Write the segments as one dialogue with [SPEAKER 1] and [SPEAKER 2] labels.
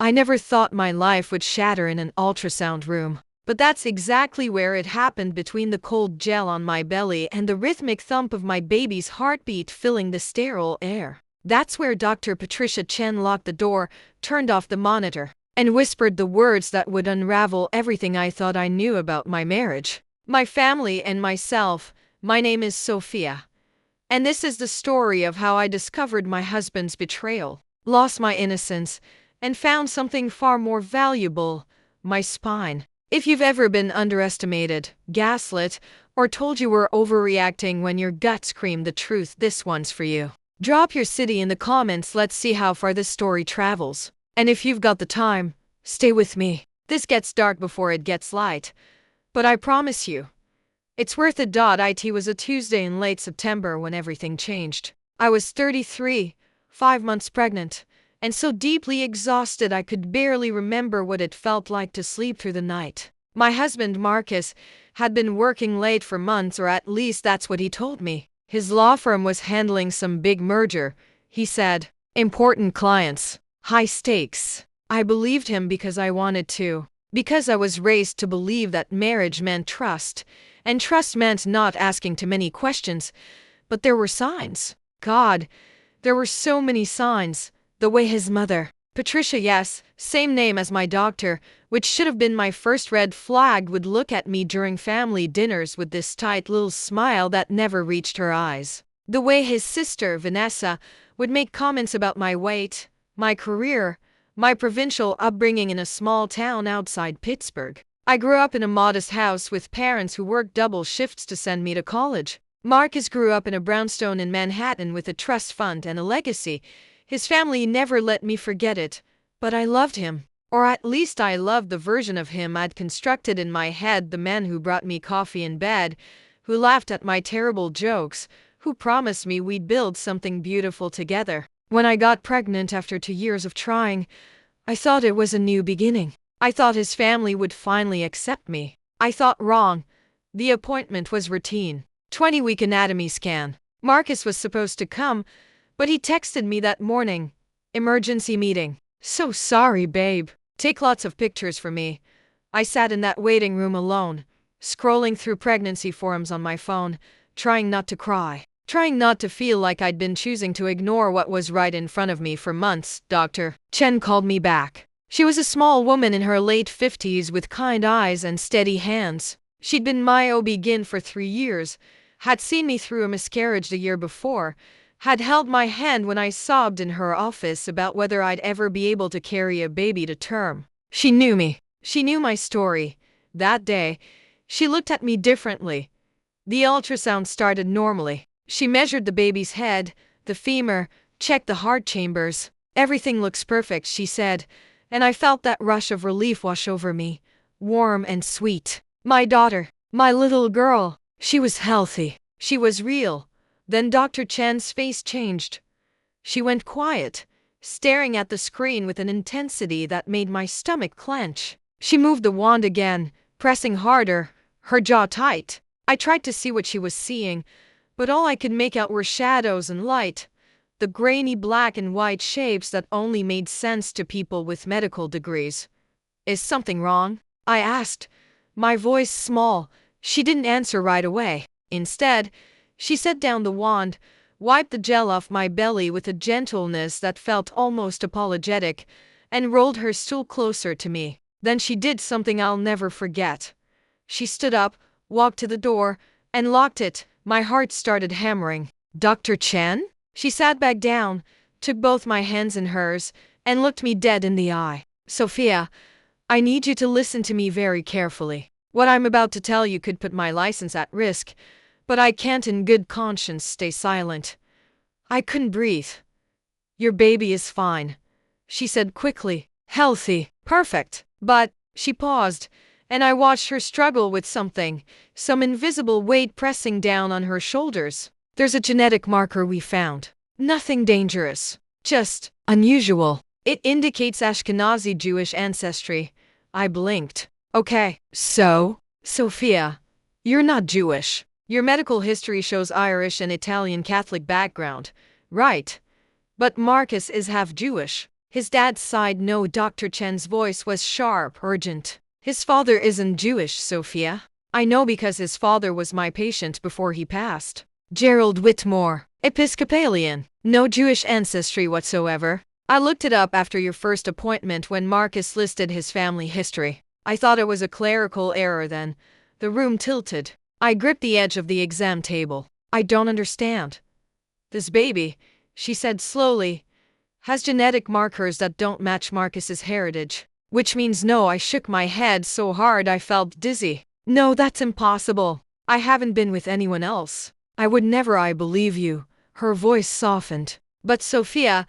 [SPEAKER 1] I never thought my life would shatter in an ultrasound room. But that's exactly where it happened, between the cold gel on my belly and the rhythmic thump of my baby's heartbeat filling the sterile air. That's where Dr. Patricia Chen locked the door, turned off the monitor, and whispered the words that would unravel everything I thought I knew about my marriage, my family, and myself. My name is Sophia, and this is the story of how I discovered my husband's betrayal, lost my innocence, and found something far more valuable: my spine. If you've ever been underestimated, gaslit, or told you were overreacting when your gut screamed the truth, this one's for you. Drop your city in the comments. Let's see how far this story travels. And if you've got the time, stay with me. This gets dark before it gets light, but I promise you, it's worth it. It was a Tuesday in late September when everything changed. I was 33, 5 months pregnant, and so deeply exhausted I could barely remember what it felt like to sleep through the night. My husband, Marcus, had been working late for months, or at least that's what he told me. His law firm was handling some big merger, he said. Important clients, high stakes. I believed him because I wanted to. Because I was raised to believe that marriage meant trust, and trust meant not asking too many questions. But there were signs. God, there were so many signs. The way his mother, Patricia, yes, same name as my doctor, which should have been my first red flag, would look at me during family dinners with this tight little smile that never reached her eyes. The way his sister, Vanessa, would make comments about my weight, my career, my provincial upbringing in a small town outside Pittsburgh. I grew up in a modest house with parents who worked double shifts to send me to college. Marcus grew up in a brownstone in Manhattan with a trust fund and a legacy. His family never let me forget it, but I loved him. Or at least I loved the version of him I'd constructed in my head: the man who brought me coffee in bed, who laughed at my terrible jokes, who promised me we'd build something beautiful together. When I got pregnant after 2 years of trying, I thought it was a new beginning. I thought his family would finally accept me. I thought wrong. The appointment was routine. 20-week anatomy scan. Marcus was supposed to come, but he texted me that morning. Emergency meeting. So sorry, babe. Take lots of pictures for me. I sat in that waiting room alone, scrolling through pregnancy forums on my phone, trying not to cry, trying not to feel like I'd been choosing to ignore what was right in front of me for months. Dr. Chen called me back. She was a small woman in her late 50s with kind eyes and steady hands. She'd been my OB-GYN for 3 years, had seen me through a miscarriage the year before, had held my hand when I sobbed in her office about whether I'd ever be able to carry a baby to term. She knew me. She knew my story. That day, she looked at me differently. The ultrasound started normally. She measured the baby's head, the femur, checked the heart chambers. Everything looks perfect, she said, and I felt that rush of relief wash over me, warm and sweet. My daughter, my little girl, she was healthy. She was real. Then Dr. Chen's face changed. She went quiet, staring at the screen with an intensity that made my stomach clench. She moved the wand again, pressing harder, her jaw tight. I tried to see what she was seeing, but all I could make out were shadows and light, the grainy black and white shapes that only made sense to people with medical degrees. Is something wrong? I asked, my voice small. She didn't answer right away. Instead, she set down the wand, wiped the gel off my belly with a gentleness that felt almost apologetic, and rolled her stool closer to me. Then she did something I'll never forget. She stood up, walked to the door, and locked it. My heart started hammering. Dr. Chen? She sat back down, took both my hands in hers, and looked me dead in the eye. Sophia, I need you to listen to me very carefully. What I'm about to tell you could put my license at risk, but I can't in good conscience stay silent. I couldn't breathe. Your baby is fine, she said quickly. Healthy, perfect. But, she paused, and I watched her struggle with something, some invisible weight pressing down on her shoulders. There's a genetic marker we found. Nothing dangerous, just unusual. It indicates Ashkenazi Jewish ancestry. I blinked. Okay, so, Sophia, you're not Jewish. Your medical history shows Irish and Italian Catholic background, right? But Marcus is half Jewish. His dad sighed. No. Dr. Chen's voice was sharp, urgent. His father isn't Jewish, Sophia. I know because his father was my patient before he passed. Gerald Whitmore, Episcopalian, no Jewish ancestry whatsoever. I looked it up after your first appointment when Marcus listed his family history. I thought it was a clerical error then. The room tilted. I gripped the edge of the exam table. I don't understand. This baby, she said slowly, has genetic markers that don't match Marcus's heritage. Which means no. I shook my head so hard I felt dizzy. No, that's impossible. I haven't been with anyone else. I would never. I believe you. Her voice softened. But Sophia,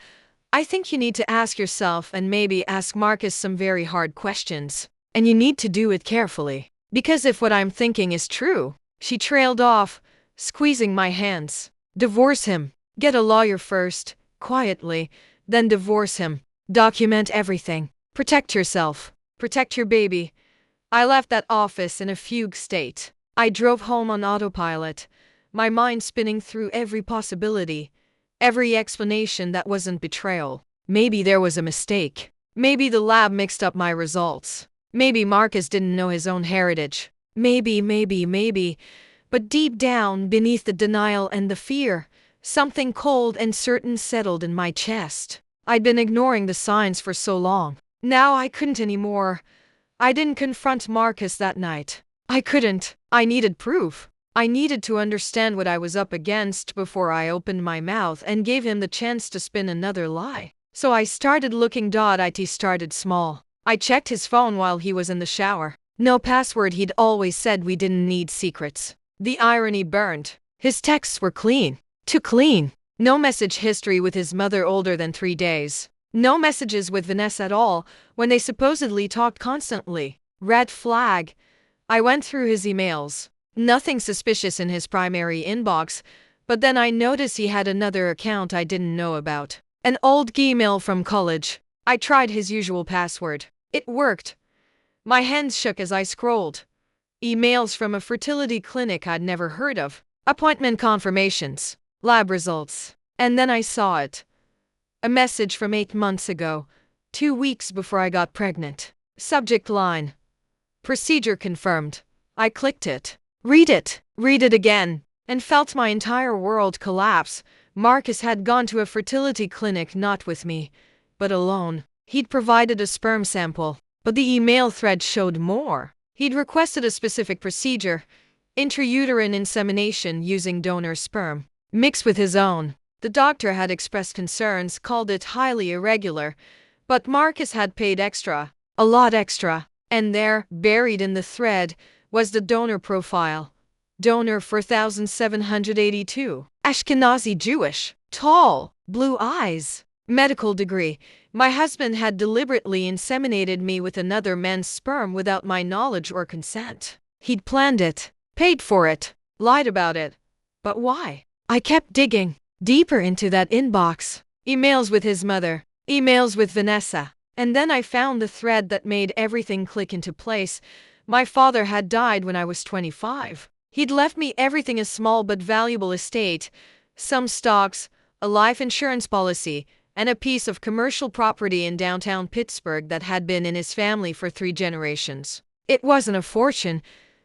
[SPEAKER 1] I think you need to ask yourself and maybe ask Marcus some very hard questions. And you need to do it carefully. Because if what I'm thinking is true, she trailed off, squeezing my hands. Divorce him. Get a lawyer first, quietly, then divorce him. Document everything. Protect yourself. Protect your baby. I left that office in a fugue state. I drove home on autopilot, my mind spinning through every possibility, every explanation that wasn't betrayal. Maybe there was a mistake. Maybe the lab mixed up my results. Maybe Marcus didn't know his own heritage. Maybe. But deep down, beneath the denial and the fear, something cold and certain settled in my chest. I'd been ignoring the signs for so long. Now I couldn't anymore. I didn't confront Marcus that night. I couldn't. I needed proof. I needed to understand what I was up against before I opened my mouth and gave him the chance to spin another lie. So I started looking. It started small. I checked his phone while he was in the shower. No password. He'd always said we didn't need secrets. The irony burned. His texts were clean. Too clean. No message history with his mother older than 3 days. No messages with Vanessa at all, when they supposedly talked constantly. Red flag. I went through his emails. Nothing suspicious in his primary inbox, but then I noticed he had another account I didn't know about. An old email from college. I tried his usual password. It worked. My hands shook as I scrolled. Emails from a fertility clinic I'd never heard of. Appointment confirmations. Lab results. And then I saw it. A message from 8 months ago, 2 weeks before I got pregnant. Subject line. Procedure confirmed. I clicked it. Read it again, and felt my entire world collapse. Marcus had gone to a fertility clinic not with me, but alone. He'd provided a sperm sample, but the email thread showed more. He'd requested a specific procedure, intrauterine insemination using donor sperm, mixed with his own. The doctor had expressed concerns, called it highly irregular, but Marcus had paid extra, a lot extra. And there, buried in the thread, was the donor profile. Donor 4782. Ashkenazi Jewish. Tall. Blue eyes. Medical degree. My husband had deliberately inseminated me with another man's sperm without my knowledge or consent. He'd planned it, paid for it, lied about it. But why? I kept digging deeper into that inbox. Emails with his mother. Emails with Vanessa. And then I found the thread that made everything click into place. My father had died when I was 25. He'd left me everything, a small but valuable estate, some stocks, a life insurance policy, and a piece of commercial property in downtown Pittsburgh that had been in his family for 3 generations. It wasn't a fortune,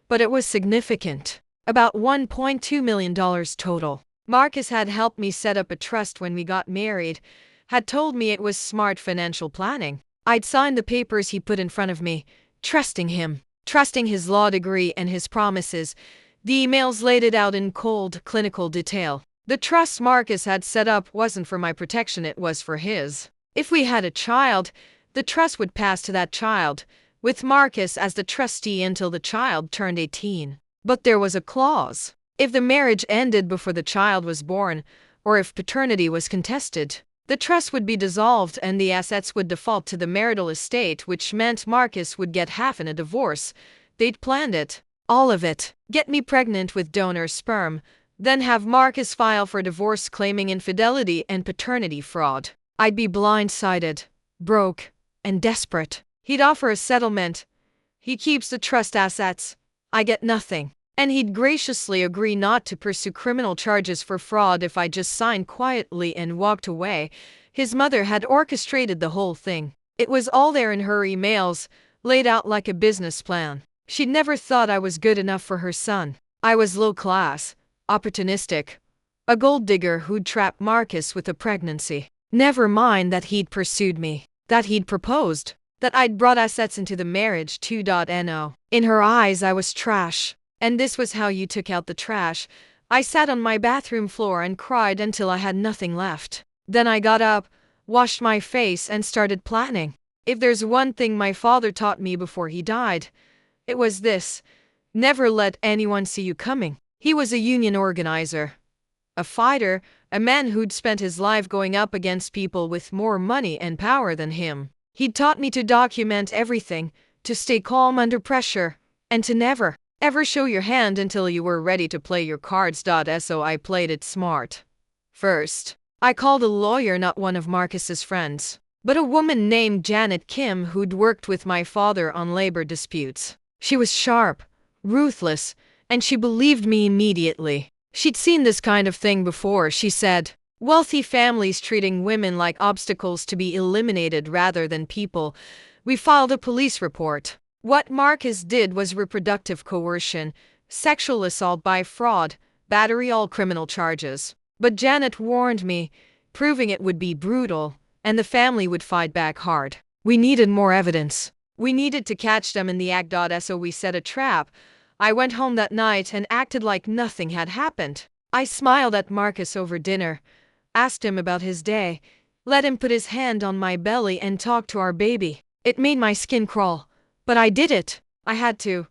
[SPEAKER 1] but it was significant. About $1.2 million total. Marcus had helped me set up a trust when we got married, had told me it was smart financial planning. I'd signed the papers he put in front of me, trusting him, trusting his law degree and his promises. The emails laid it out in cold, clinical detail. The trust Marcus had set up wasn't for my protection, it was for his. If we had a child, the trust would pass to that child, with Marcus as the trustee until the child turned 18. But there was a clause. If the marriage ended before the child was born, or if paternity was contested, the trust would be dissolved and the assets would default to the marital estate, which meant Marcus would get half in a divorce. They'd planned it. All of it. Get me pregnant with donor sperm, then have Marcus file for divorce claiming infidelity and paternity fraud. I'd be blindsided, broke, and desperate. He'd offer a settlement. He keeps the trust assets. I get nothing. And he'd graciously agree not to pursue criminal charges for fraud if I just signed quietly and walked away. His mother had orchestrated the whole thing. It was all there in her emails, laid out like a business plan. She'd never thought I was good enough for her son. I was low class, opportunistic, a gold digger who'd trapped Marcus with a pregnancy. Never mind that he'd pursued me, that he'd proposed, that I'd brought assets into the marriage 2.0. In her eyes, I was trash. And this was how you took out the trash. I sat on my bathroom floor and cried until I had nothing left. Then I got up, washed my face, and started planning. If there's one thing my father taught me before he died, it was this: never let anyone see you coming. He was a union organizer, a fighter, a man who'd spent his life going up against people with more money and power than him. He'd taught me to document everything, to stay calm under pressure, and to never, ever show your hand until you were ready to play your cards. So I played it smart. First, I called a lawyer, not one of Marcus's friends, but a woman named Janet Kim who'd worked with my father on labor disputes. She was sharp, ruthless, and she believed me immediately. She'd seen this kind of thing before, she said. Wealthy families treating women like obstacles to be eliminated rather than people. We filed a police report. What Marcus did was reproductive coercion, sexual assault by fraud, battery, all criminal charges. But Janet warned me, proving it would be brutal, and the family would fight back hard. We needed more evidence. We needed to catch them in the act. So we set a trap. I went home that night and acted like nothing had happened. I smiled at Marcus over dinner, asked him about his day, let him put his hand on my belly and talk to our baby. It made my skin crawl, but I did it. I had to.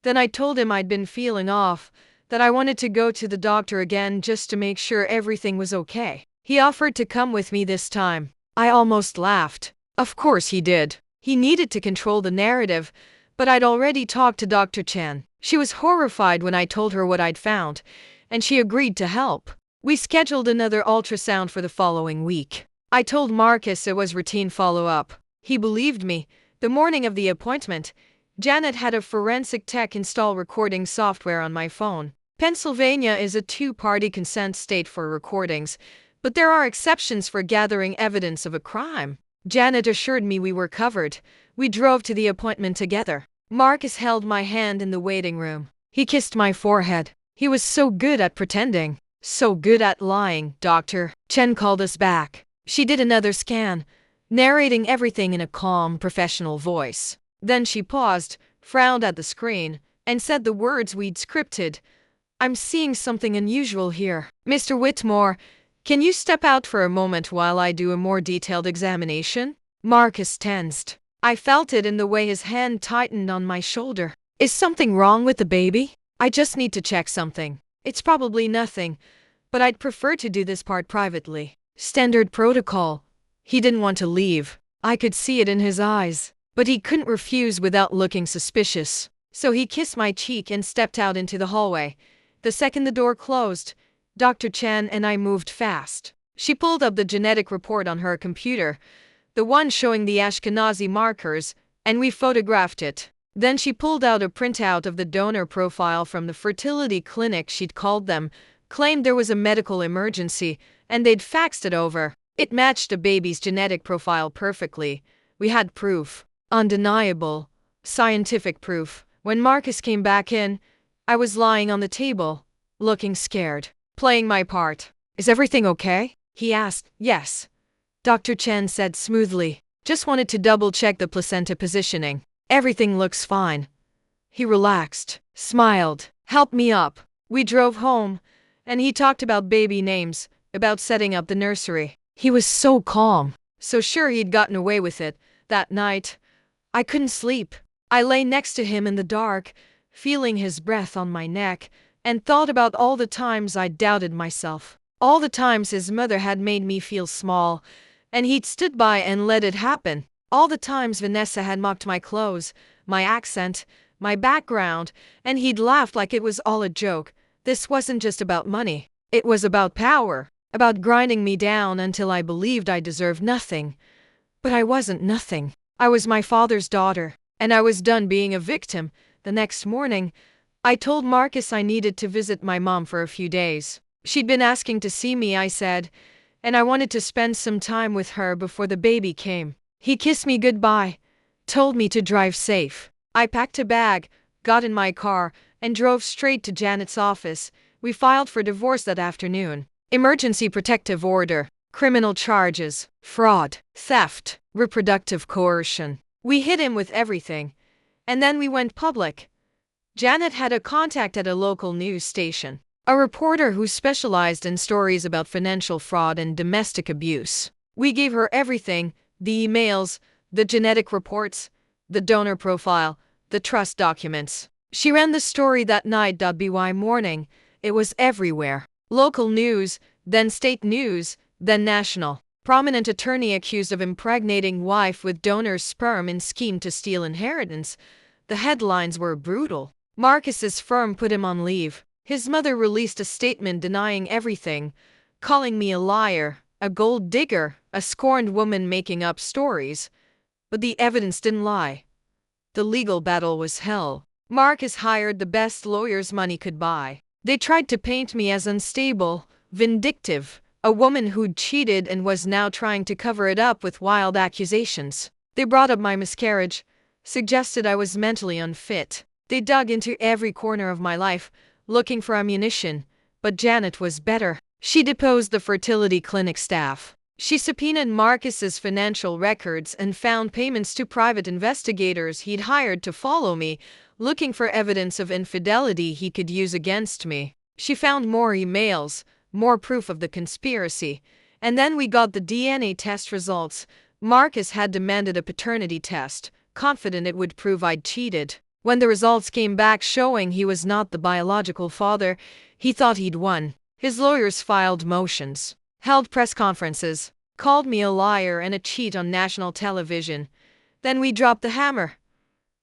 [SPEAKER 1] Then I told him I'd been feeling off, that I wanted to go to the doctor again just to make sure everything was okay. He offered to come with me this time. I almost laughed. Of course he did. He needed to control the narrative, but I'd already talked to Dr. Chen. She was horrified when I told her what I'd found, and she agreed to help. We scheduled another ultrasound for the following week. I told Marcus it was routine follow-up. He believed me. The morning of the appointment, Janet had a forensic tech install recording software on my phone. Pennsylvania is a two-party consent state for recordings, but there are exceptions for gathering evidence of a crime. Janet assured me we were covered. We drove to the appointment together. Marcus held my hand in the waiting room. He kissed my forehead. He was so good at pretending. So good at lying. Dr. Chen called us back. She did another scan, narrating everything in a calm, professional voice. Then she paused, frowned at the screen, and said the words we'd scripted. I'm seeing something unusual here. Mr. Whitmore, can you step out for a moment while I do a more detailed examination? Marcus tensed. I felt it in the way his hand tightened on my shoulder. Is something wrong with the baby? I just need to check something. It's probably nothing, but I'd prefer to do this part privately. Standard protocol. He didn't want to leave. I could see it in his eyes, but he couldn't refuse without looking suspicious. So he kissed my cheek and stepped out into the hallway. The second the door closed, Dr. Chen and I moved fast. She pulled up the genetic report on her computer, the one showing the Ashkenazi markers, and we photographed it. Then she pulled out a printout of the donor profile from the fertility clinic she'd called them, claimed there was a medical emergency, and they'd faxed it over. It matched the baby's genetic profile perfectly. We had proof. Undeniable. Scientific proof. When Marcus came back in, I was lying on the table, looking scared, playing my part. Is everything okay? He asked. Yes. Dr. Chen said smoothly. Just wanted to double-check the placenta positioning. Everything looks fine. He relaxed, smiled, helped me up. We drove home, and he talked about baby names, about setting up the nursery. He was so calm, so sure he'd gotten away with it. That night, I couldn't sleep. I lay next to him in the dark, feeling his breath on my neck, and thought about all the times I'd doubted myself. All the times his mother had made me feel small, and he'd stood by and let it happen. All the times Vanessa had mocked my clothes, my accent, my background, and he'd laughed like it was all a joke. This wasn't just about money. It was about power, about grinding me down until I believed I deserved nothing. But I wasn't nothing. I was my father's daughter, and I was done being a victim. The next morning, I told Marcus I needed to visit my mom for a few days. She'd been asking to see me, I said, and I wanted to spend some time with her before the baby came. He kissed me goodbye, told me to drive safe. I packed a bag, got in my car, and drove straight to Janet's office. We filed for divorce that afternoon. Emergency protective order, criminal charges, fraud, theft, reproductive coercion. We hit him with everything. And then we went public. Janet had a contact at a local news station, a reporter who specialized in stories about financial fraud and domestic abuse. We gave her everything: the emails, the genetic reports, the donor profile, the trust documents. She ran the story that night. By morning, it was everywhere. Local news, then state news, then national. Prominent attorney accused of impregnating wife with donor's sperm in scheme to steal inheritance. The headlines were brutal. Marcus's firm put him on leave. His mother released a statement denying everything, calling me a liar, a gold digger, a scorned woman making up stories. But the evidence didn't lie. The legal battle was hell. Marcus hired the best lawyers money could buy. They tried to paint me as unstable, vindictive, a woman who'd cheated and was now trying to cover it up with wild accusations. They brought up my miscarriage, suggested I was mentally unfit. They dug into every corner of my life, looking for ammunition, but Janet was better. She deposed the fertility clinic staff. She subpoenaed Marcus's financial records and found payments to private investigators he'd hired to follow me, looking for evidence of infidelity he could use against me. She found more emails, more proof of the conspiracy, and then we got the DNA test results. Marcus had demanded a paternity test, confident it would prove I'd cheated. When the results came back showing he was not the biological father, he thought he'd won. His lawyers filed motions, held press conferences, called me a liar and a cheat on national television. Then we dropped the hammer.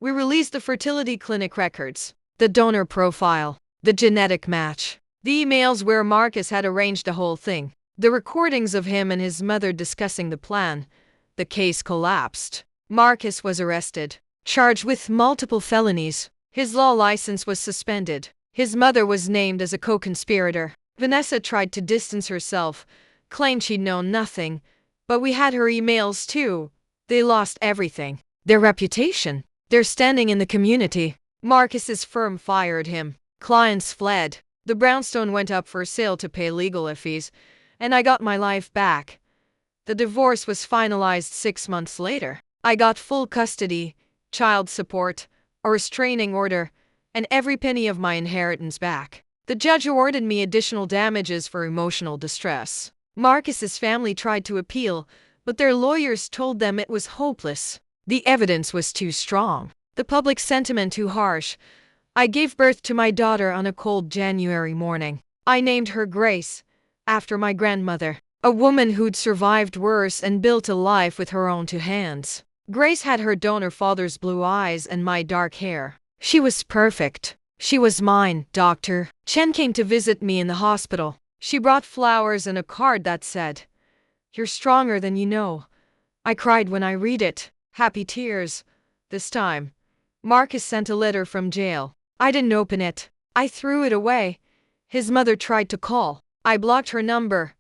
[SPEAKER 1] We released the fertility clinic records, the donor profile, the genetic match, the emails where Marcus had arranged the whole thing, the recordings of him and his mother discussing the plan. The case collapsed. Marcus was arrested, charged with multiple felonies. His law license was suspended. His mother was named as a co-conspirator. Vanessa tried to distance herself, claimed she'd known nothing, but we had her emails too. They lost everything. Their reputation, their standing in the community. Marcus's firm fired him. Clients fled. The brownstone went up for sale to pay legal fees, and I got my life back. The divorce was finalized 6 months later. I got full custody, child support, a restraining order, and every penny of my inheritance back. The judge awarded me additional damages for emotional distress. Marcus's family tried to appeal, but their lawyers told them it was hopeless. The evidence was too strong, the public sentiment too harsh. I gave birth to my daughter on a cold January morning. I named her Grace, after my grandmother, a woman who'd survived worse and built a life with her own two hands. Grace had her donor father's blue eyes and my dark hair. She was perfect. She was mine. Dr. Chen came to visit me in the hospital. She brought flowers and a card that said, "You're stronger than you know." I cried when I read it. Happy tears. This time, Marcus sent a letter from jail. I didn't open it. I threw it away. His mother tried to call. I blocked her number.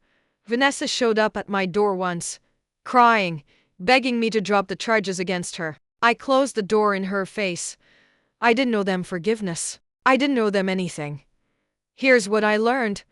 [SPEAKER 1] Vanessa showed up at my door once, crying, begging me to drop the charges against her. I closed the door in her face. I didn't owe them forgiveness. I didn't owe them anything. Here's what I learned.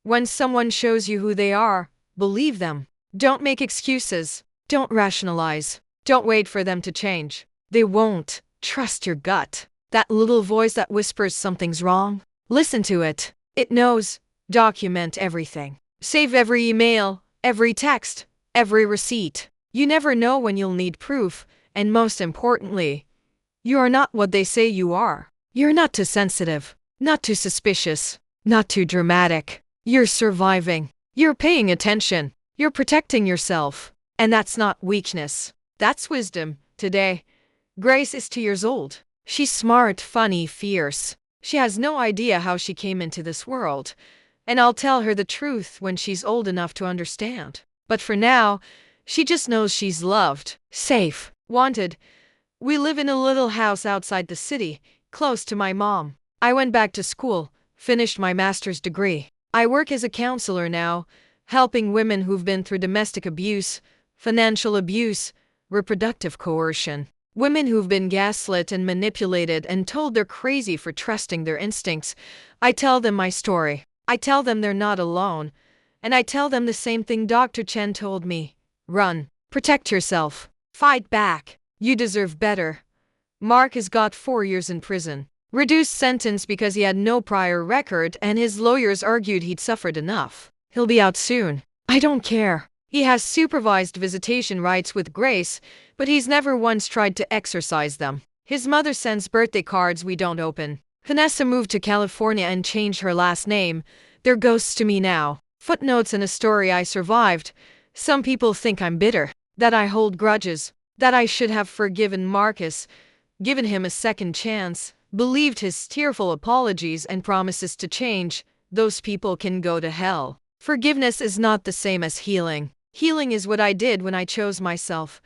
[SPEAKER 1] When someone shows you who they are, believe them. Don't make excuses. Don't rationalize. Don't wait for them to change. They won't. Trust your gut. That little voice that whispers something's wrong. Listen to it. It knows. Document everything. Save every email, every text, every receipt. You never know when you'll need proof, and most importantly, you are not what they say you are. You're not too sensitive, not too suspicious, not too dramatic. You're surviving. You're paying attention. You're protecting yourself. And that's not weakness. That's wisdom. Today, Grace is 2 years old. She's smart, funny, fierce. She has no idea how she came into this world. And I'll tell her the truth when she's old enough to understand. But for now, she just knows she's loved, safe, wanted. We live in a little house outside the city, close to my mom. I went back to school, finished my master's degree. I work as a counselor now, helping women who've been through domestic abuse, financial abuse, reproductive coercion. Women who've been gaslit and manipulated and told they're crazy for trusting their instincts. I tell them my story. I tell them they're not alone. And I tell them the same thing Dr. Chen told me. Run. Protect yourself. Fight back. You deserve better. Mark has got 4 years in prison. Reduced sentence because he had no prior record and his lawyers argued he'd suffered enough. He'll be out soon. I don't care. He has supervised visitation rights with Grace, but he's never once tried to exercise them. His mother sends birthday cards we don't open. Vanessa moved to California and changed her last name. They're ghosts to me now. Footnotes in a story I survived. Some people think I'm bitter, that I hold grudges, that I should have forgiven Marcus, given him a second chance, believed his tearful apologies and promises to change. Those people can go to hell. Forgiveness is not the same as healing. Healing is what I did when I chose myself,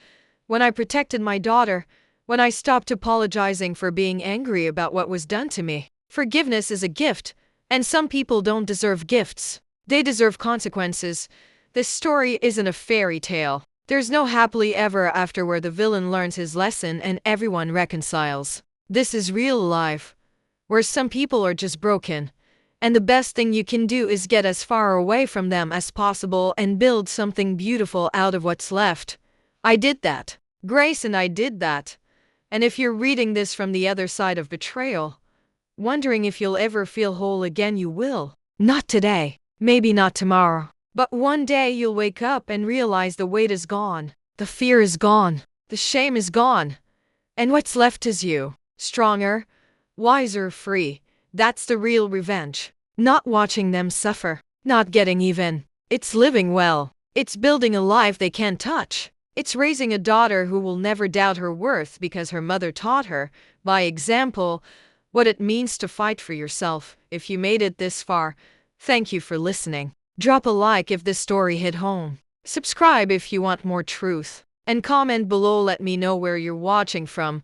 [SPEAKER 1] when I protected my daughter, when I stopped apologizing for being angry about what was done to me. Forgiveness is a gift, and some people don't deserve gifts. They deserve consequences. This story isn't a fairy tale. There's no happily ever after where the villain learns his lesson and everyone reconciles. This is real life, where some people are just broken, and the best thing you can do is get as far away from them as possible and build something beautiful out of what's left. I did that. Grace and I did that. And if you're reading this from the other side of betrayal, wondering if you'll ever feel whole again, you will. Not today, maybe not tomorrow, but one day you'll wake up and realize the weight is gone, the fear is gone, the shame is gone, and what's left is you, stronger, wiser, free. That's the real revenge. Not watching them suffer, not getting even. It's living well. It's building a life they can't touch. It's raising a daughter who will never doubt her worth because her mother taught her, by example, what it means to fight for yourself. If you made it this far, thank you for listening. Drop a like if this story hit home. Subscribe if you want more truth. And comment below, let me know where you're watching from.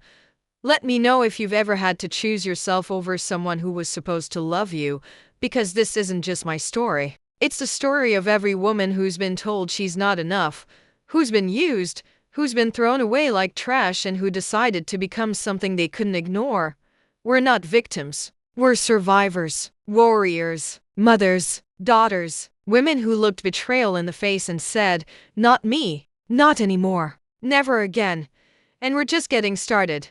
[SPEAKER 1] Let me know if you've ever had to choose yourself over someone who was supposed to love you, because this isn't just my story. It's the story of every woman who's been told she's not enough, who's been used, who's been thrown away like trash, and who decided to become something they couldn't ignore. We're not victims. We're survivors, warriors, mothers, daughters, women who looked betrayal in the face and said, "Not me, not anymore, never again." And we're just getting started.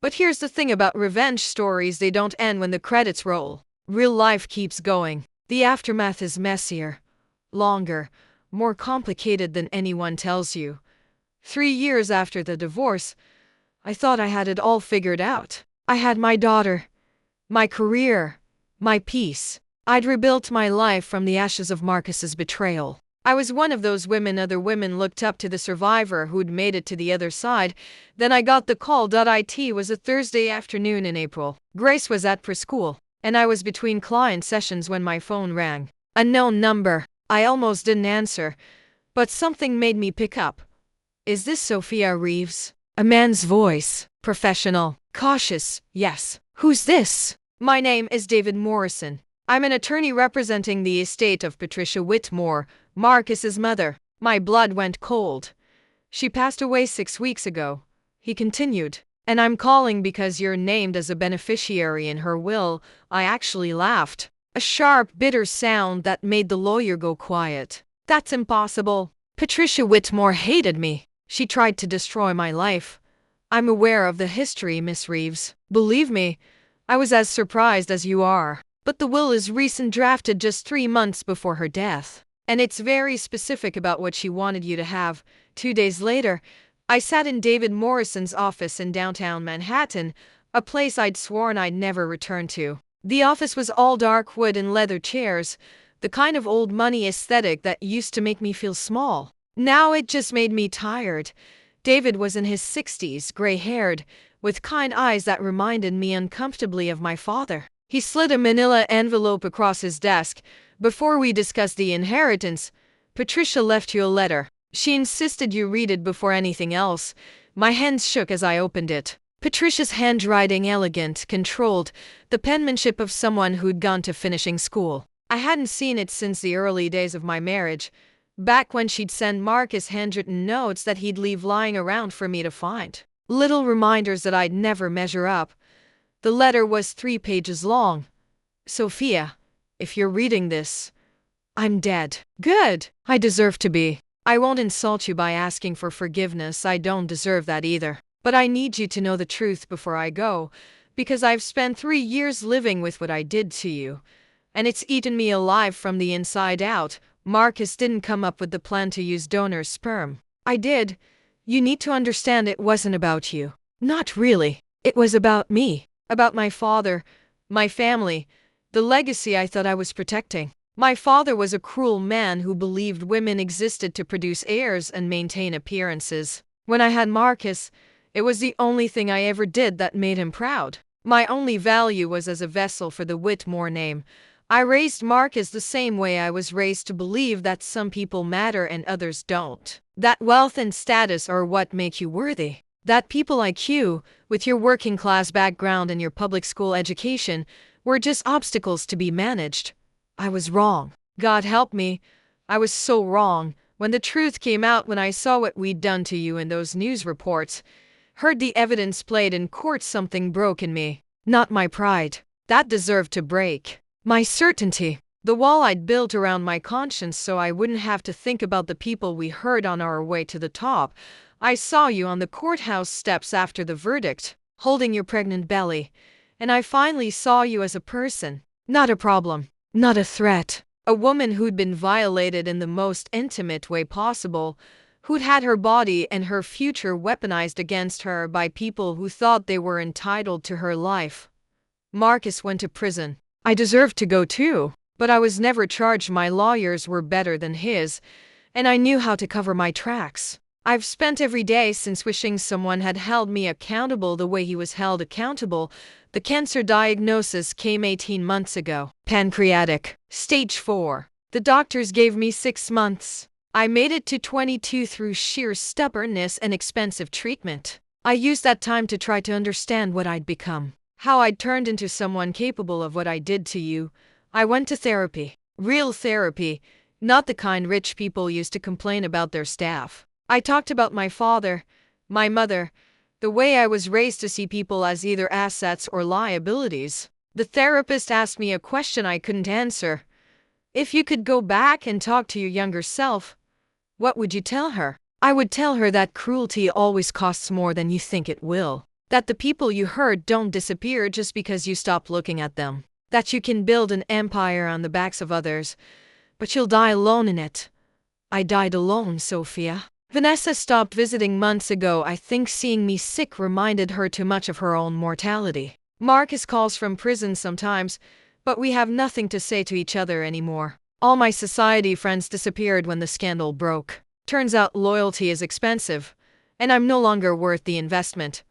[SPEAKER 1] But here's the thing about revenge stories, they don't end when the credits roll. Real life keeps going. The aftermath is messier, longer, more complicated than anyone tells you. 3 years after the divorce, I thought I had it all figured out. I had my daughter, my career, my peace. I'd rebuilt my life from the ashes of Marcus's betrayal. I was one of those women other women looked up to, the survivor who'd made it to the other side. Then I got the call. It was a Thursday afternoon in April. Grace was at preschool, and I was between client sessions when my phone rang. Unknown number. I almost didn't answer, but something made me pick up. Is this Sophia Reeves? A man's voice. Professional. Cautious. Yes. Who's this? My name is David Morrison. I'm an attorney representing the estate of Patricia Whitmore, Marcus's mother. My blood went cold. She passed away 6 weeks ago, he continued. And I'm calling because you're named as a beneficiary in her will. I actually laughed. A sharp, bitter sound that made the lawyer go quiet. That's impossible. Patricia Whitmore hated me. She tried to destroy my life. I'm aware of the history, Miss Reeves. Believe me, I was as surprised as you are. But the will is recent, drafted just 3 months before her death. And it's very specific about what she wanted you to have. 2 days later, I sat in David Morrison's office in downtown Manhattan, a place I'd sworn I'd never return to. The office was all dark wood and leather chairs, the kind of old money aesthetic that used to make me feel small. Now it just made me tired. David was in his 60s, gray-haired, with kind eyes that reminded me uncomfortably of my father. He slid a manila envelope across his desk. Before we discuss the inheritance, Patricia left you a letter. She insisted you read it before anything else. My hands shook as I opened it. Patricia's handwriting, elegant, controlled, the penmanship of someone who'd gone to finishing school. I hadn't seen it since the early days of my marriage, back when she'd send Marcus handwritten notes that he'd leave lying around for me to find. Little reminders that I'd never measure up. The letter was 3 pages long. Sophia, if you're reading this, I'm dead. Good. I deserve to be. I won't insult you by asking for forgiveness. I don't deserve that either. But I need you to know the truth before I go, because I've spent 3 years living with what I did to you, and it's eaten me alive from the inside out. Marcus didn't come up with the plan to use donor sperm. I did. You need to understand it wasn't about you. Not really. It was about me. About my father, my family, the legacy I thought I was protecting. My father was a cruel man who believed women existed to produce heirs and maintain appearances. When I had Marcus, it was the only thing I ever did that made him proud. My only value was as a vessel for the Whitmore name. I raised Marcus the same way I was raised, to believe that some people matter and others don't. That wealth and status are what make you worthy. That people like you, with your working class background and your public school education, were just obstacles to be managed. I was wrong. God help me. I was so wrong. When the truth came out, when I saw what we'd done to you in those news reports, heard the evidence played in court, something broke in me. Not my pride. That deserved to break. My certainty. The wall I'd built around my conscience so I wouldn't have to think about the people we hurt on our way to the top. I saw you on the courthouse steps after the verdict, holding your pregnant belly, and I finally saw you as a person, not a problem, not a threat. A woman who'd been violated in the most intimate way possible, who'd had her body and her future weaponized against her by people who thought they were entitled to her life. Marcus went to prison. I deserved to go too, but I was never charged. My lawyers were better than his, and I knew how to cover my tracks. I've spent every day since wishing someone had held me accountable the way he was held accountable. The cancer diagnosis came 18 months ago. Pancreatic, stage 4. The doctors gave me 6 months. I made it to 22 through sheer stubbornness and expensive treatment. I used that time to try to understand what I'd become, how I'd turned into someone capable of what I did to you. I went to therapy. Real therapy, not the kind rich people used to complain about their staff. I talked about my father, my mother, the way I was raised to see people as either assets or liabilities. The therapist asked me a question I couldn't answer. If you could go back and talk to your younger self, what would you tell her? I would tell her that cruelty always costs more than you think it will. That the people you hurt don't disappear just because you stop looking at them. That you can build an empire on the backs of others, but you'll die alone in it. I died alone, Sophia. Vanessa stopped visiting months ago. I think seeing me sick reminded her too much of her own mortality. Marcus calls from prison sometimes, but we have nothing to say to each other anymore. All my society friends disappeared when the scandal broke. Turns out loyalty is expensive, and I'm no longer worth the investment.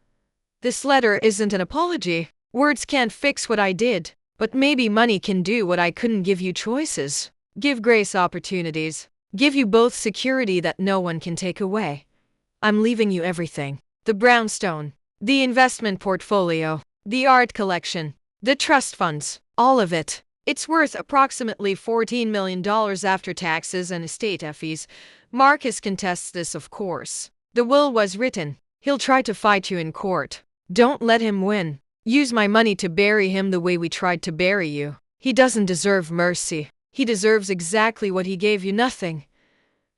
[SPEAKER 1] This letter isn't an apology. Words can't fix what I did, but maybe money can do what I couldn't. Give you choices. Give Grace opportunities. Give you both security that no one can take away. I'm leaving you everything. The brownstone, the investment portfolio, the art collection, the trust funds, all of it. It's worth approximately $14 million after taxes and estate fees. Marcus contests this, of course. The will was written. He'll try to fight you in court. Don't let him win. Use my money to bury him the way we tried to bury you. He doesn't deserve mercy. He deserves exactly what he gave you, nothing.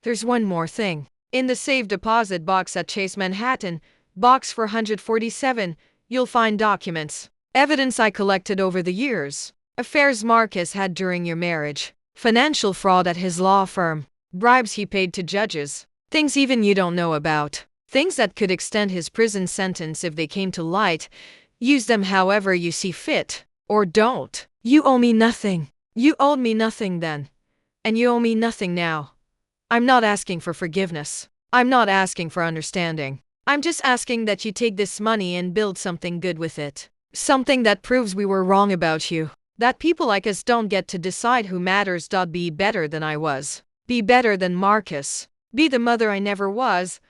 [SPEAKER 1] There's one more thing. In the safe deposit box at Chase Manhattan, box 447, you'll find documents. Evidence I collected over the years. Affairs Marcus had during your marriage. Financial fraud at his law firm. Bribes he paid to judges. Things even you don't know about. Things that could extend his prison sentence if they came to light. Use them however you see fit. Or don't. You owe me nothing. You owed me nothing then. And you owe me nothing now. I'm not asking for forgiveness. I'm not asking for understanding. I'm just asking that you take this money and build something good with it. Something that proves we were wrong about you. That people like us don't get to decide who matters. Be better than I was. Be better than Marcus. Be the mother I never was.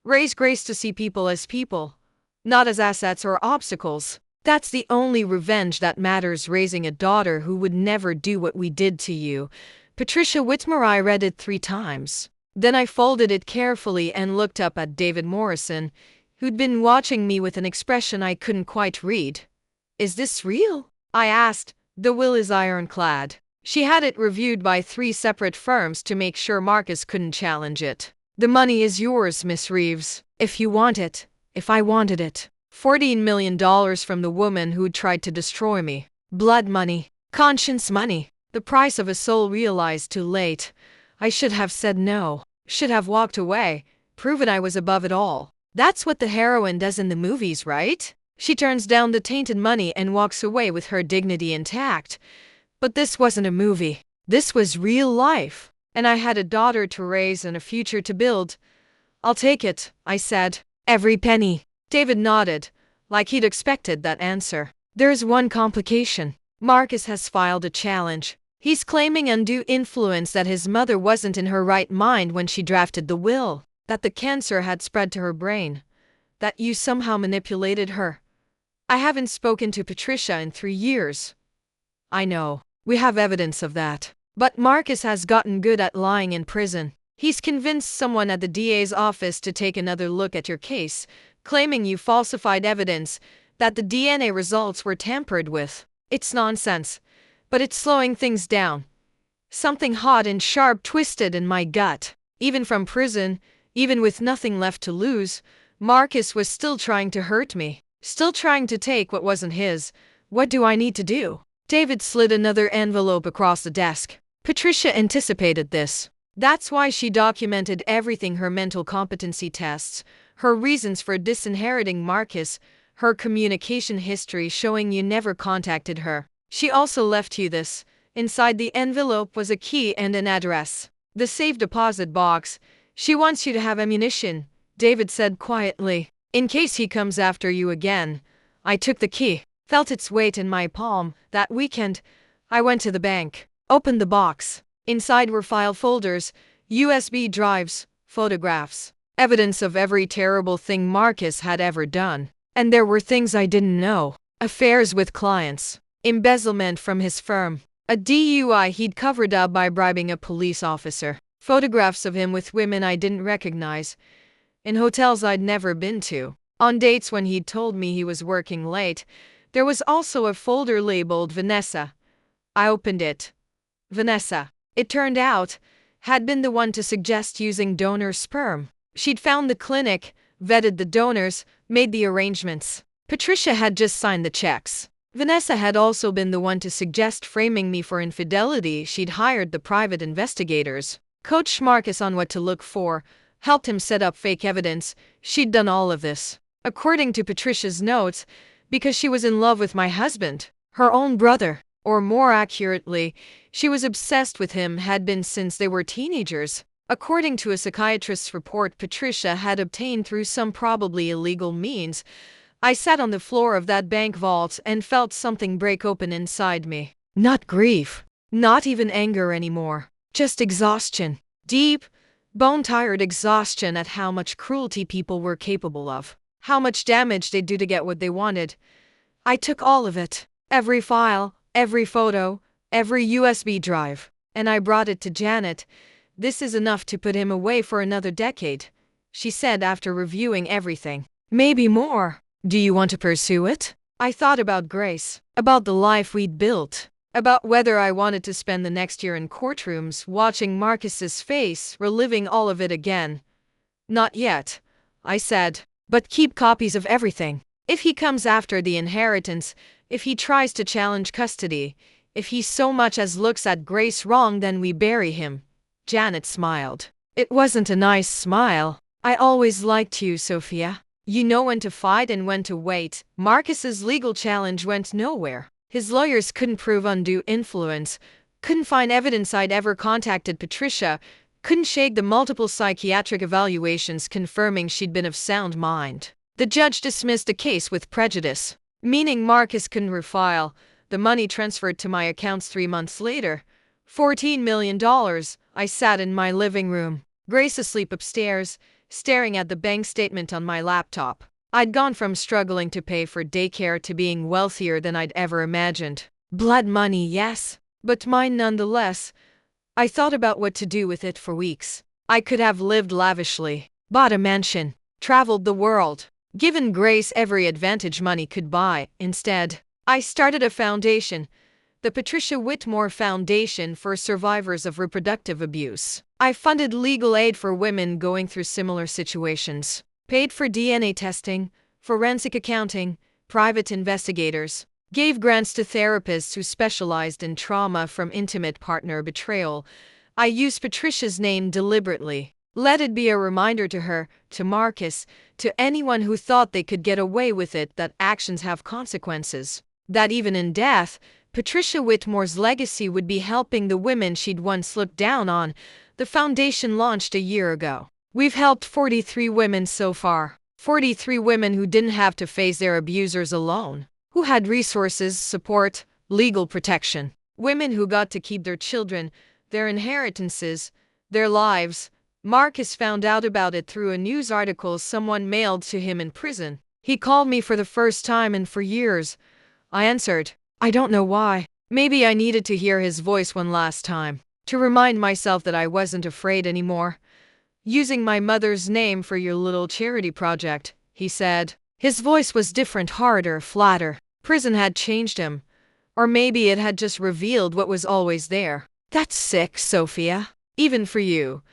[SPEAKER 1] Raise Grace to see people as people, not as assets or obstacles. That's the only revenge that matters, raising a daughter who would never do what we did to you. Patricia Whitmore. I read it 3 times. Then I folded it carefully and looked up at David Morrison, who'd been watching me with an expression I couldn't quite read. Is this real? I asked. The will is ironclad. She had it reviewed by 3 separate firms to make sure Marcus couldn't challenge it. The money is yours, Miss Reeves, if you want it, if I wanted it. $14 million from the woman who tried to destroy me. Blood money. Conscience money. The price of a soul. Realized too late. I should have said no. Should have walked away. Proven I was above it all. That's what the heroine does in the movies, right? She turns down the tainted money and walks away with her dignity intact. But this wasn't a movie. This was real life. And I had a daughter to raise and a future to build. I'll take it, I said. Every penny. David nodded, like he'd expected that answer. There's one complication. Marcus has filed a challenge. He's claiming undue influence, that his mother wasn't in her right mind when she drafted the will, that the cancer had spread to her brain, that you somehow manipulated her. I haven't spoken to Patricia in 3 years. I know. We have evidence of that. But Marcus has gotten good at lying in prison. He's convinced someone at the DA's office to take another look at your case, claiming you falsified evidence, that the DNA results were tampered with. It's nonsense, but it's slowing things down. Something hot and sharp twisted in my gut. Even from prison, even with nothing left to lose, Marcus was still trying to hurt me, still trying to take what wasn't his. What do I need to do? David slid another envelope across the desk. Patricia anticipated this. That's why she documented everything: her mental competency tests, her reasons for disinheriting Marcus, her communication history showing you never contacted her. She also left you this. Inside the envelope was a key and an address. The safe deposit box. She wants you to have ammunition, David said quietly, in case he comes after you again. I took the key, felt its weight in my palm. That weekend, I went to the bank, opened the box. Inside were file folders, USB drives, photographs, evidence of every terrible thing Marcus had ever done. And there were things I didn't know. Affairs with clients, embezzlement from his firm, a DUI he'd covered up by bribing a police officer, photographs of him with women I didn't recognize, in hotels I'd never been to, on dates when he'd told me he was working late. There was also a folder labeled Vanessa. I opened it. Vanessa, it turned out, had been the one to suggest using donor sperm. She'd found the clinic, vetted the donors, made the arrangements. Patricia had just signed the checks. Vanessa had also been the one to suggest framing me for infidelity. She'd hired the private investigators, coached Marcus on what to look for, helped him set up fake evidence. She'd done all of this, according to Patricia's notes, because she was in love with my husband, her own brother. Or more accurately, she was obsessed with him, had been since they were teenagers. According to a psychiatrist's report Patricia had obtained through some probably illegal means, I sat on the floor of that bank vault and felt something break open inside me. Not grief, not even anger anymore, just exhaustion. Deep, bone-tired exhaustion at how much cruelty people were capable of, how much damage they'd do to get what they wanted. I took all of it, every file, every photo, every USB drive, and I brought it to Janet. This is enough to put him away for another decade, she said after reviewing everything. Maybe more. Do you want to pursue it? I thought about Grace, about the life we'd built, about whether I wanted to spend the next year in courtrooms watching Marcus's face, reliving all of it again. Not yet, I said, but keep copies of everything. If he comes after the inheritance, if he tries to challenge custody, if he so much as looks at Grace wrong, then we bury him. Janet smiled. It wasn't a nice smile. I always liked you, Sophia. You know when to fight and when to wait. Marcus's legal challenge went nowhere. His lawyers couldn't prove undue influence, couldn't find evidence I'd ever contacted Patricia, couldn't shake the multiple psychiatric evaluations confirming she'd been of sound mind. The judge dismissed the case with prejudice, meaning Marcus couldn't refile. The money transferred to my accounts 3 months later. $14 million. I sat in my living room, Grace asleep upstairs, staring at the bank statement on my laptop. I'd gone from struggling to pay for daycare to being wealthier than I'd ever imagined. Blood money, yes, but mine nonetheless. I thought about what to do with it for weeks. I could have lived lavishly, bought a mansion, traveled the world, given Grace every advantage money could buy. Instead, I started a foundation, the Patricia Whitmore Foundation for Survivors of Reproductive Abuse. I funded legal aid for women going through similar situations, paid for DNA testing, forensic accounting, private investigators, gave grants to therapists who specialized in trauma from intimate partner betrayal. I used Patricia's name deliberately. Let it be a reminder to her, to Marcus, to anyone who thought they could get away with it, that actions have consequences. That even in death, Patricia Whitmore's legacy would be helping the women she'd once looked down on. The foundation launched a year ago. We've helped 43 women so far. 43 women who didn't have to face their abusers alone, who had resources, support, legal protection. Women who got to keep their children, their inheritances, their lives. Marcus found out about it through a news article someone mailed to him in prison. He called me for the first time and for years. I answered. I don't know why. Maybe I needed to hear his voice one last time, to remind myself that I wasn't afraid anymore. Using my mother's name for your little charity project, he said. His voice was different, harder, flatter. Prison had changed him. Or maybe it had just revealed what was always there. That's sick, Sophia. Even for you.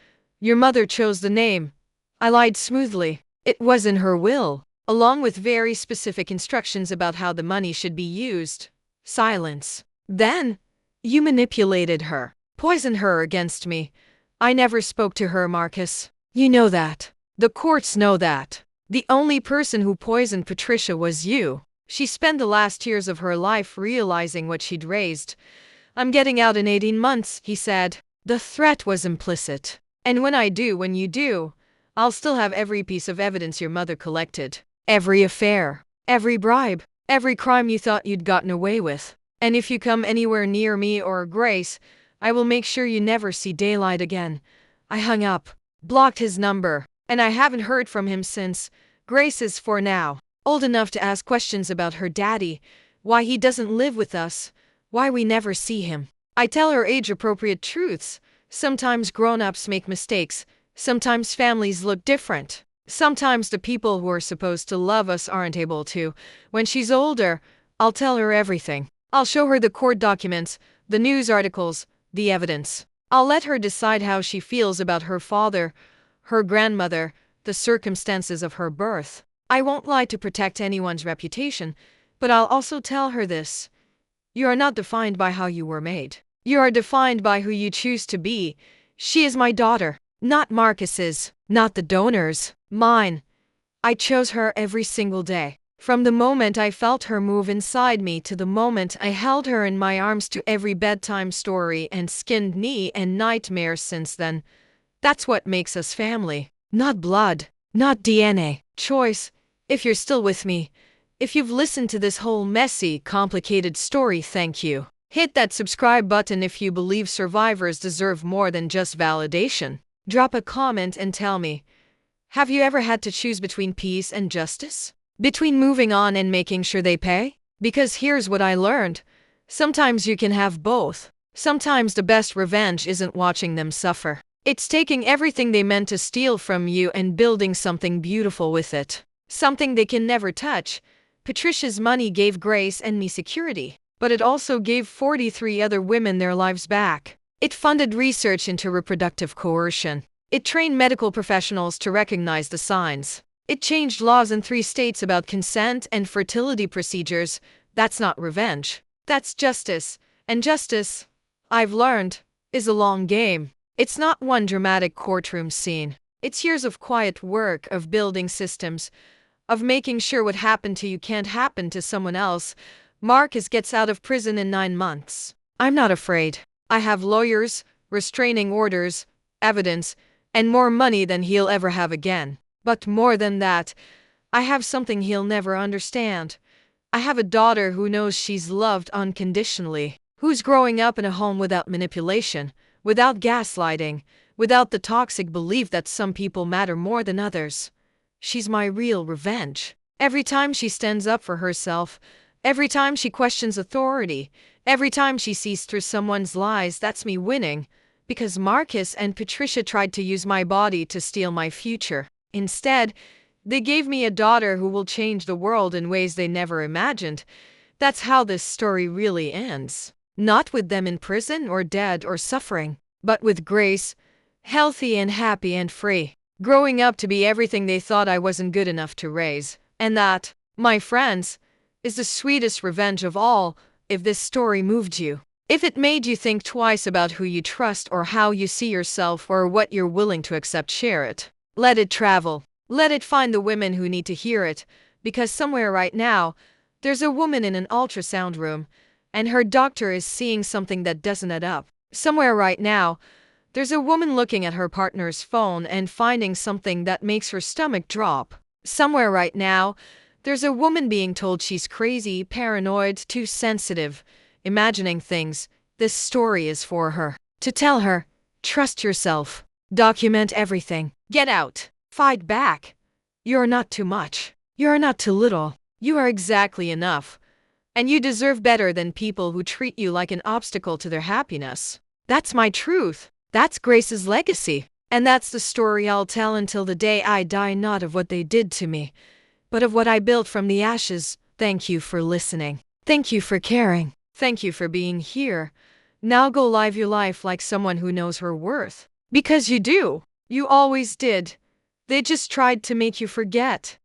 [SPEAKER 1] Your mother chose the name. I lied smoothly. It was in her will, along with very specific instructions about how the money should be used. Silence. Then, you manipulated her, poisoned her against me. I never spoke to her, Marcus. You know that. The courts know that. The only person who poisoned Patricia was you. She spent the last years of her life realizing what she'd raised. I'm getting out in 18 months, he said. The threat was implicit. And when you do, I'll still have every piece of evidence your mother collected. Every affair, every bribe, every crime you thought you'd gotten away with. And if you come anywhere near me or Grace, I will make sure you never see daylight again. I hung up, blocked his number, and I haven't heard from him since. Grace is, for now, old enough to ask questions about her daddy, why he doesn't live with us, why we never see him. I tell her age-appropriate truths. Sometimes grown-ups make mistakes. Sometimes families look different. Sometimes the people who are supposed to love us aren't able to. When she's older, I'll tell her everything. I'll show her the court documents, the news articles, the evidence. I'll let her decide how she feels about her father, her grandmother, the circumstances of her birth. I won't lie to protect anyone's reputation, but I'll also tell her this. You are not defined by how you were made. You are defined by who you choose to be. She is my daughter, not Marcus's, not the donor's, mine. I chose her every single day. From the moment I felt her move inside me to the moment I held her in my arms, to every bedtime story and skinned knee and nightmare since then. That's what makes us family. Not blood, not DNA. Choice. If you're still with me, if you've listened to this whole messy, complicated story, thank you. Hit that subscribe button if you believe survivors deserve more than just validation. Drop a comment and tell me, have you ever had to choose between peace and justice? Between moving on and making sure they pay? Because here's what I learned. Sometimes you can have both. Sometimes the best revenge isn't watching them suffer. It's taking everything they meant to steal from you and building something beautiful with it. Something they can never touch. Patricia's money gave Grace and me security, but it also gave 43 other women their lives back. It funded research into reproductive coercion. It trained medical professionals to recognize the signs. It changed laws in 3 states about consent and fertility procedures. That's not revenge. That's justice. And justice, I've learned, is a long game. It's not one dramatic courtroom scene. It's years of quiet work, of building systems, of making sure what happened to you can't happen to someone else. Marcus gets out of prison in 9 months. I'm not afraid. I have lawyers, restraining orders, evidence, and more money than he'll ever have again. But more than that, I have something he'll never understand. I have a daughter who knows she's loved unconditionally, who's growing up in a home without manipulation, without gaslighting, without the toxic belief that some people matter more than others. She's my real revenge. Every time she stands up for herself, every time she questions authority, every time she sees through someone's lies, that's me winning. Because Marcus and Patricia tried to use my body to steal my future. Instead, they gave me a daughter who will change the world in ways they never imagined. That's how this story really ends. Not with them in prison or dead or suffering, but with grace, healthy and happy and free, growing up to be everything they thought I wasn't good enough to raise. And that, my friends, is the sweetest revenge of all. If this story moved you, if it made you think twice about who you trust or how you see yourself or what you're willing to accept, share it. Let it travel. Let it find the women who need to hear it, because somewhere right now, there's a woman in an ultrasound room, and her doctor is seeing something that doesn't add up. Somewhere right now, there's a woman looking at her partner's phone and finding something that makes her stomach drop. Somewhere right now, there's a woman being told she's crazy, paranoid, too sensitive, imagining things. This story is for her. To tell her, trust yourself, document everything, get out, fight back. You're not too much. You're not too little. You are exactly enough. And you deserve better than people who treat you like an obstacle to their happiness. That's my truth. That's Grace's legacy. And that's the story I'll tell until the day I die, not of what they did to me, but of what I built from the ashes. Thank you for listening. Thank you for caring. Thank you for being here. Now go live your life like someone who knows her worth. Because you do. You always did. They just tried to make you forget.